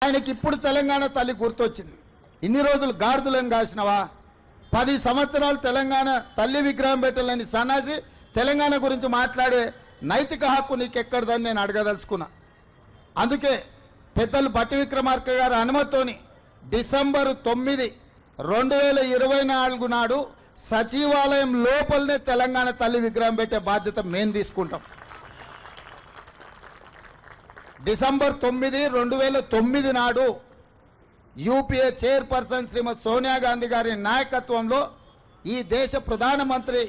ఆయనకి ఇప్పుడు తెలంగాణ తల్లి గుర్తొచ్చింది. ఇన్ని రోజులు గాడిదలను కాసినవా? 10 సంవత్సరాలు తెలంగాణ తల్లి విగ్రహం పెట్టాలని సన్నాసి తెలంగాణ గురించి మాట్లాడే నైతిక హక్కు నీకెక్కడదని నేను అడగదలుచుకున్నా. అందుకే పెద్దలు బట్టి విక్రమార్క గారి అనుమతితోని డిసెంబర్ 9, 2024 నాడు సచివాలయం లోపలనే తెలంగాణ తల్లి విగ్రహం పెట్టే బాధ్యత మేము తీసుకుంటాం. డిసెంబర్ 9, 2009 నాడు యూపీఏ చైర్పర్సన్ శ్రీమతి సోనియా గాంధీ గారి నాయకత్వంలో ఈ దేశ ప్రధానమంత్రి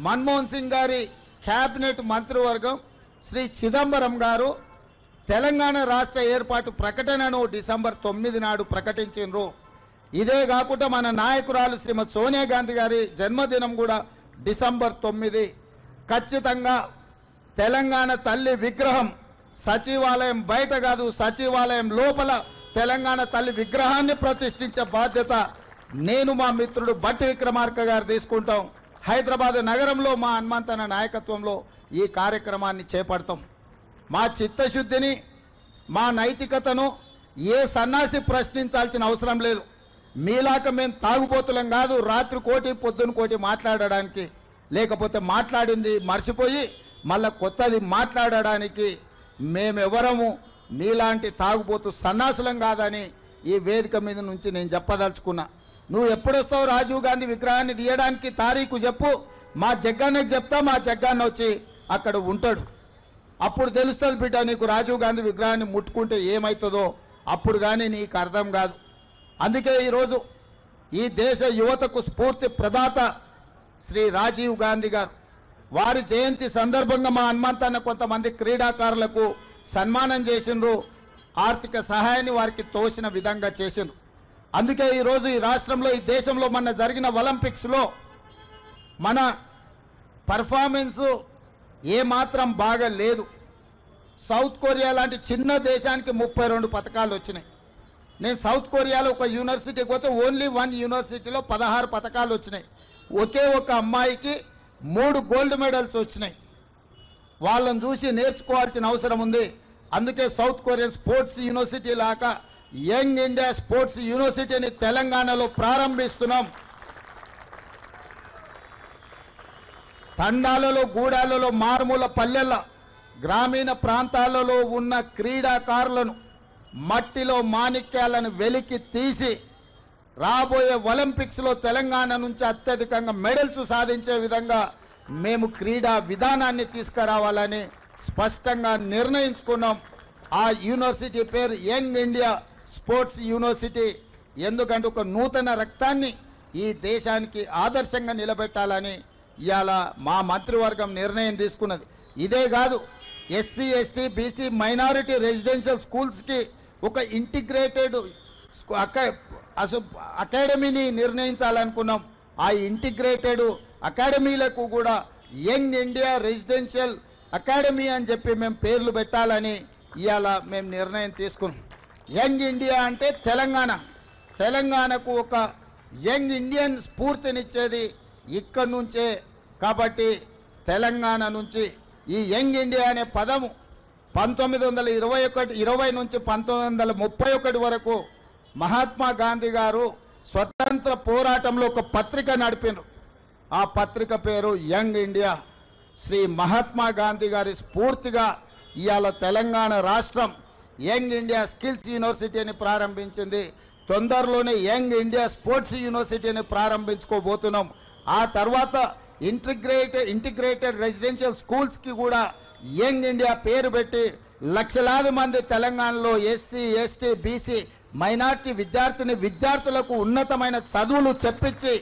మన్మోహన్ సింగ్ గారి క్యాబినెట్ మంత్రివర్గం శ్రీ చిదంబరం గారు తెలంగాణ రాష్ట్ర ఏర్పాటు ప్రకటనను డిసెంబర్ 9 నాడు ప్రకటించారు. ఇదే కాకుండా మన నాయకురాలు శ్రీమతి సోనియా గాంధీ గారి జన్మదినం కూడా డిసెంబర్ 9. ఖచ్చితంగా తెలంగాణ తల్లి విగ్రహం సచివాలయం బయట కాదు, సచివాలయం లోపల తెలంగాణ తల్లి విగ్రహాన్ని ప్రతిష్ఠించే బాధ్యత నేను మా మిత్రుడు బట్టి విక్రమార్క గారు తీసుకుంటాం. హైదరాబాద్ నగరంలో మా హనుమంతన్న నాయకత్వంలో ఈ కార్యక్రమాన్ని చేపడతాం. మా చిత్తశుద్ధిని, మా నైతికతను ఏ సన్నాసి ప్రశ్నించాల్సిన అవసరం లేదు. మీలాక మేము తాగుబోతులం కాదు, రాత్రి కోటి పొద్దున కోటి మాట్లాడడానికి, లేకపోతే మాట్లాడింది మర్చిపోయి మళ్ళా కొత్తది మాట్లాడడానికి మేమెవరము నీలాంటి తాగుబోతు సన్నాసులం కాదని ఈ వేదిక మీద నుంచి నేను చెప్పదలుచుకున్నా. నువ్వు ఎప్పుడొస్తావు రాజీవ్ గాంధీ విగ్రహాన్ని తీయడానికి తారీఖు చెప్పు, మా జగ్గాన్నకి చెప్తా, మా జగ్గాన్న వచ్చి అక్కడ ఉంటాడు. అప్పుడు తెలుస్తుంది బిడ్డ నీకు రాజీవ్ గాంధీ విగ్రహాన్ని ముట్టుకుంటే ఏమవుతుందో, అప్పుడు కానీ నీకు అర్థం కాదు. అందుకే ఈరోజు ఈ దేశ యువతకు స్ఫూర్తి ప్రదాత శ్రీ రాజీవ్ గాంధీ గారు వారి జయంతి సందర్భంగా మా హనుమంతన్న కొంతమంది క్రీడాకారులకు సన్మానం చేసిండ్రు, ఆర్థిక సహాయాన్ని వారికి తోసిన విధంగా చేసిండ్రు. అందుకే ఈరోజు ఈ రాష్ట్రంలో, ఈ దేశంలో మొన్న జరిగిన ఒలింపిక్స్లో మన పర్ఫార్మెన్సు ఏమాత్రం బాగా లేదు. సౌత్ కొరియా లాంటి చిన్న దేశానికి 32 పథకాలు వచ్చినాయి. నేను సౌత్ కొరియాలో ఒక యూనివర్సిటీకి పోతే ఓన్లీ 1 యూనివర్సిటీలో 16 పథకాలు వచ్చినాయి. ఒకే ఒక అమ్మాయికి 3 గోల్డ్ మెడల్స్ వచ్చినాయి. వాళ్ళని చూసి నేర్చుకోవాల్సిన అవసరం ఉంది. అందుకే సౌత్ కొరియన్ స్పోర్ట్స్ యూనివర్సిటీ లాగా యంగ్ ఇండియా స్పోర్ట్స్ యూనివర్సిటీని తెలంగాణలో ప్రారంభిస్తున్నాం. తండాలలో, గూడాలలో, మారుమూల పల్లెల, గ్రామీణ ప్రాంతాలలో ఉన్న క్రీడాకారులను మట్టిలో మాణిక్యాలను వెలికి తీసి రాబోయే ఒలింపిక్స్లో తెలంగాణ నుంచి అత్యధికంగా మెడల్స్ సాధించే విధంగా మేము క్రీడా విధానాన్ని తీసుకురావాలని స్పష్టంగా నిర్ణయించుకున్నాం. ఆ యూనివర్సిటీ పేరు యంగ్ ఇండియా స్పోర్ట్స్ యూనివర్సిటీ. ఎందుకంటే ఒక నూతన రక్తాన్ని ఈ దేశానికి ఆదర్శంగా నిలబెట్టాలని ఇవాళ మా మంత్రివర్గం నిర్ణయం తీసుకున్నది. ఇదే కాదు, SC, ST, BC, minority residential స్కూల్స్కి ఒక ఇంటిగ్రేటెడ్ అకాడమీని నిర్ణయించాలనుకున్నాం. ఆ ఇంటిగ్రేటెడ్ అకాడమీలకు కూడా యంగ్ ఇండియా రెసిడెన్షియల్ అకాడమీ అని చెప్పి మేము పేర్లు పెట్టాలని ఇవాళ మేము నిర్ణయం తీసుకున్నాం. యంగ్ ఇండియా అంటే తెలంగాణకు ఒక యంగ్ ఇండియన్ స్ఫూర్తినిచ్చేది ఇక్కడి నుంచే. కాబట్టి తెలంగాణ నుంచి ఈ యంగ్ ఇండియా అనే పదము 1920 నుంచి 1931 వరకు మహాత్మా గాంధీ గారు స్వతంత్ర పోరాటంలో ఒక పత్రిక నడిపినారు. ఆ పత్రిక పేరు యంగ్ ఇండియా. శ్రీ మహాత్మా గాంధీ గారి స్ఫూర్తిగా ఇవాళ తెలంగాణ రాష్ట్రం యంగ్ ఇండియా స్కిల్స్ యూనివర్సిటీని ప్రారంభించింది. తొందరలోనే యంగ్ ఇండియా స్పోర్ట్స్ యూనివర్సిటీని ప్రారంభించుకోబోతున్నాం. ఆ తర్వాత ఇంటిగ్రేటెడ్ రెసిడెన్షియల్ స్కూల్స్కి కూడా యంగ్ ఇండియా పేరు పెట్టి లక్షలాది మంది తెలంగాణలో ఎస్సీ, ఎస్టీ, బీసీ, మైనార్టీ విద్యార్థులకు ఉన్నతమైన చదువులు చెప్పించి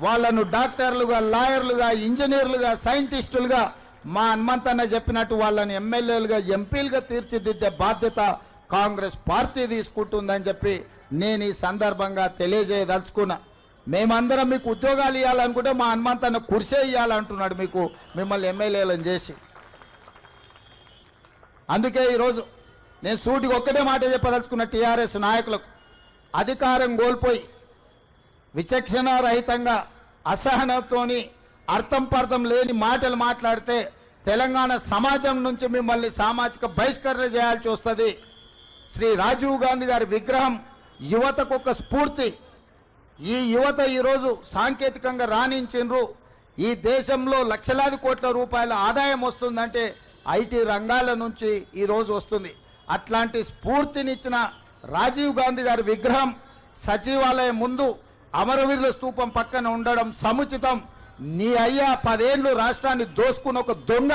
వాళ్ళను డాక్టర్లుగా, లాయర్లుగా, ఇంజనీర్లుగా, సైంటిస్టులుగా మా హనుమంతన్న చెప్పినట్టు వాళ్ళని ఎమ్మెల్యేలుగా, ఎంపీలుగా తీర్చిదిద్దే బాధ్యత కాంగ్రెస్ పార్టీ తీసుకుంటుందని చెప్పి నేను ఈ సందర్భంగా తెలియజేయదలుచుకున్నా. మేమందరం మీకు ఉద్యోగాలు ఇవ్వాలనుకుంటే మా హనుమంతన్న కుర్సే ఇవ్వాలంటున్నాడు మిమ్మల్ని ఎమ్మెల్యేలను చేసి. అందుకే ఈరోజు నేను సూటికి ఒక్కటే మాట చెప్పదలుచుకున్న టీఆర్ఎస్ నాయకులకు, అధికారం కోల్పోయి విచక్షణ రహితంగా అసహనంతోని అర్థం పర్థం లేని మాటలు మాట్లాడితే తెలంగాణ సమాజం నుంచి మిమ్మల్ని సామాజిక బహిష్కరణ చేయాల్సి వస్తుంది. శ్రీ రాజీవ్ గాంధీ గారి విగ్రహం యువతకు ఒక స్ఫూర్తి. ఈ యువత ఈరోజు సాంకేతికంగా రాణించిండ్రు. ఈ దేశంలో లక్షలాది కోట్ల రూపాయల ఆదాయం వస్తుందంటే ఐటీ రంగాల నుంచి ఈరోజు వస్తుంది. అట్లాంటి స్ఫూర్తినిచ్చిన రాజీవ్ గాంధీ గారి విగ్రహం సచివాలయం ముందు అమరవీరుల స్తూపం పక్కన ఉండడం సముచితం. నీ అయ్యా 10 ఏళ్ళు రాష్ట్రాన్ని దోసుకున్న ఒక దొంగ,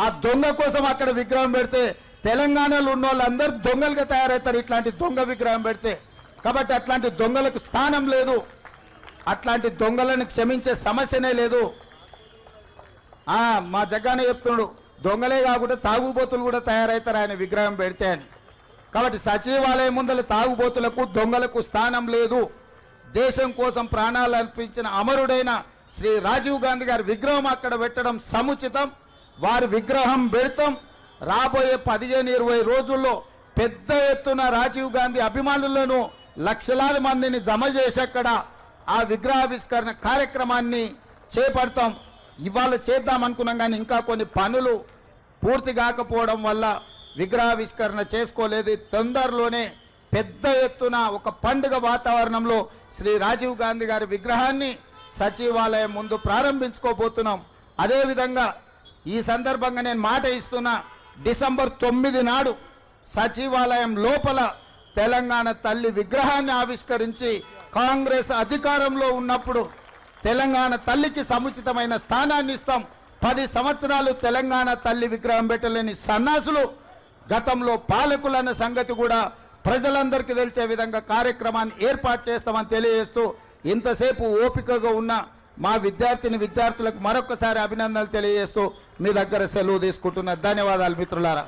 ఆ దొంగ కోసం అక్కడ విగ్రహం పెడితే తెలంగాణలో ఉన్న వాళ్ళందరూ దొంగలుగా తయారవుతారు ఇట్లాంటి దొంగ విగ్రహం పెడితే. కాబట్టి అట్లాంటి దొంగలకు స్థానం లేదు, అట్లాంటి దొంగలను క్షమించే సమస్యనే లేదు. మా జగ్గానే చెప్తున్నాడు, దొంగలే కాకుండా తాగుబోతులు కూడా తయారవుతారు ఆయన విగ్రహం పెడితే అని. కాబట్టి సచివాలయం ముందల తాగుబోతులకు దొంగలకు స్థానం లేదు. దేశం కోసం ప్రాణాలు అర్పించిన అమరుడైన శ్రీ రాజీవ్ గాంధీ గారి విగ్రహం అక్కడ పెట్టడం సముచితం. వారి విగ్రహం పెడతాం. రాబోయే 15-20 రోజుల్లో పెద్ద ఎత్తున రాజీవ్ గాంధీ అభిమానులను లక్షలాది మందిని జమ చేసి అక్కడ ఆ విగ్రహావిష్కరణ కార్యక్రమాన్ని చేపడతాం. ఇవాళ చేద్దాం అనుకున్నాం కానీ ఇంకా కొన్ని పనులు పూర్తి కాకపోవడం వల్ల విగ్రహావిష్కరణ చేసుకోలేదు. తొందరలోనే పెద్ద ఎత్తున ఒక పండుగ వాతావరణంలో శ్రీ రాజీవ్ గాంధీ గారి విగ్రహాన్ని సచివాలయం ముందు ప్రారంభించుకోబోతున్నాం. అదేవిధంగా ఈ సందర్భంగా నేను మాట ఇస్తున్నా, డిసెంబర్ 9 నాడు సచివాలయం లోపల తెలంగాణ తల్లి విగ్రహాన్ని ఆవిష్కరించి కాంగ్రెస్ అధికారంలో ఉన్నప్పుడు తెలంగాణ తల్లికి సముచితమైన స్థానాన్ని ఇస్తాం. 10 సంవత్సరాలు తెలంగాణ తల్లి విగ్రహం పెట్టలేని సన్నాసులు గతంలో పాలకులన్న సంగతి కూడా ప్రజలందరికీ తెలిసే విధంగా కార్యక్రమాన్ని ఏర్పాటు చేస్తామని తెలియజేస్తూ ఇంతసేపు ఓపికగా ఉన్న మా విద్యార్థులకు మరొకసారి అభినందనలు తెలియజేస్తూ మీ దగ్గర సెలవు తీసుకుంటున్నా. ధన్యవాదాలు మిత్రులారా.